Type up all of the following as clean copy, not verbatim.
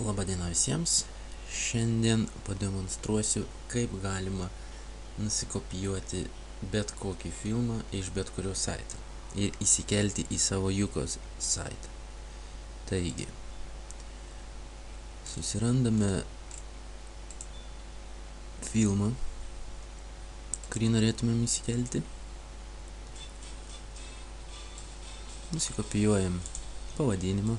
Labadiena visiems. Šiandien pademonstruosiu, kaip galima nusikopijuoti bet kokį filmą iš bet kurio saito ir įsikelti į savo Jukos saitą. Taigi, susirandame filmą, kurį norėtumėm įsikelti. Nusikopijuojam pavadinimą.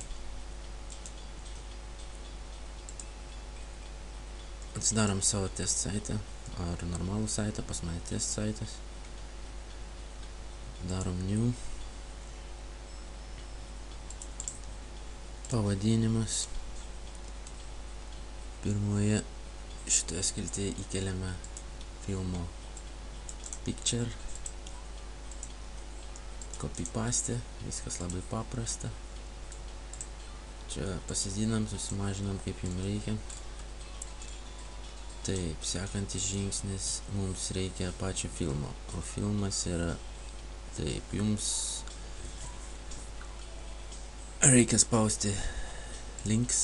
Atsidarom savo test saitą ar normalų saitą, pas mane test saitas. Darom new. Pavadinimas. Pirmoje šitoje skiltyje įkeliame filmo picture. Copy paste, viskas labai paprasta. Čia pasidinam, susimažinam kaip jums reikia. Taip, sekantis žingsnis, mums reikia pačio filmo, o filmas yra, taip, jums reikia spausti links,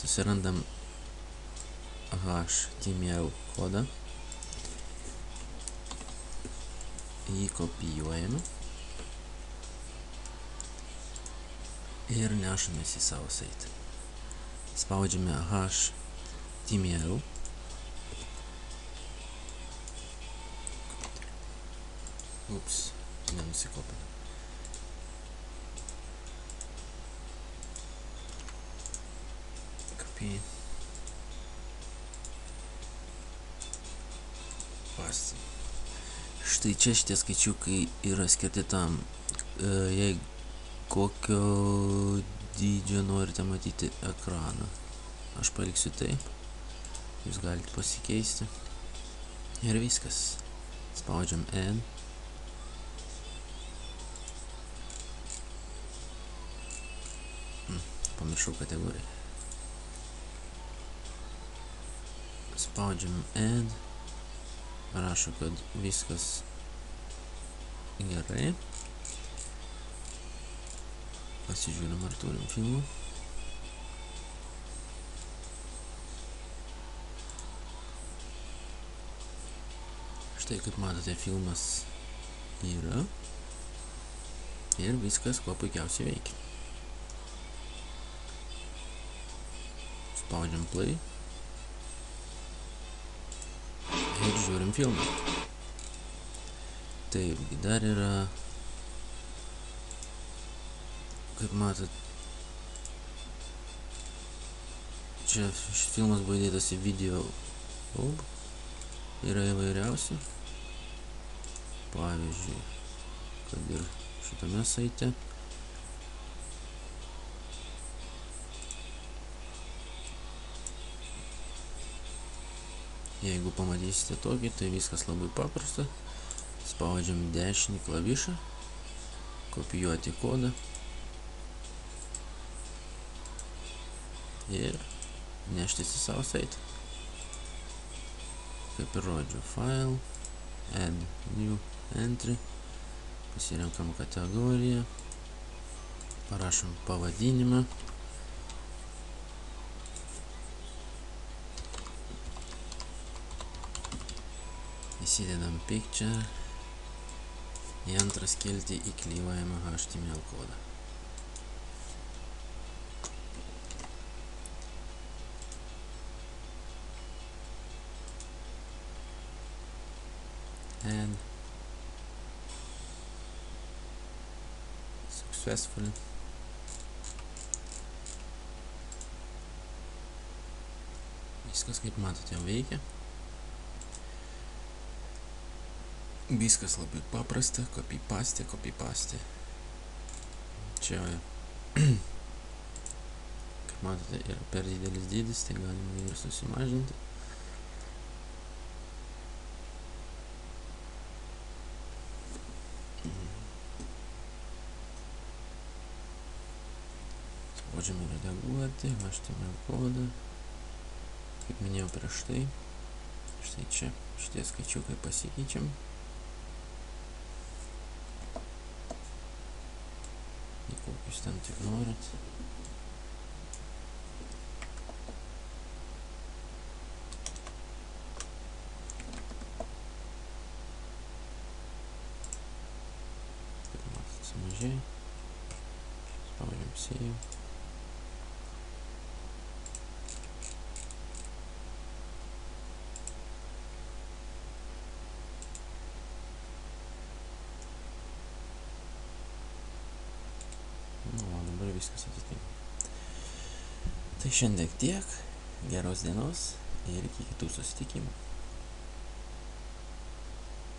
susirandam HTML kodą, jį kopijuojame ir nešamės į savo saitą. Spaudžiame HTML. Ups, nenusikopinau. Copy. Paste. Štai čia šitie skaičiukai yra skirti tam, jei kokio dydžio norite matyti ekraną. Aš paliksiu taip. Jūs galite pasikeisti. Ir viskas. Spaudžiam N. Pamiršau kategoriją. Spaudžiam N. Rašo, kad viskas gerai. Pasižiūrim, ar turim filmų. Štai, kaip matote, filmas yra. Ir viskas kuo puikiausiai veikia. Spaudžiam play ir žiūrim filmą. Taip, dar yra, kaip matot, čia šis filmas buvo įdėtas į video hub, yra įvairiausių, pavyzdžiui, kad ir šitame saite. Jeigu pamatysite tokį, tai viskas labai paprasta. Spaudžiam dešinį klavišą, kopijuoti kodą ir neštis į savo saitą. Kaip ir rodžiu, file, add new entry, pasirenkam kategoriją, parašom pavadinimą. Įsidedam picture, į antrą skiltį įklijuojame HTML kodą. And successful. Viskas, kaip matote, jau veikia. Viskas labai paprasta, copy paste. Čia, kaip matote, yra per didelis dydis, tai galima ir susimažinti. Spaudžiame redaguoti, HTML kodą. Kaip minėjau prieš tai, štai čia, šitie skaičiukai pasikeičiam. Kokius ten tik norit. mažai. Spaudžiam save. Nu, o dabar viskas atitinka. Tai šiandien tiek. Geros dienos ir iki kitų susitikimų.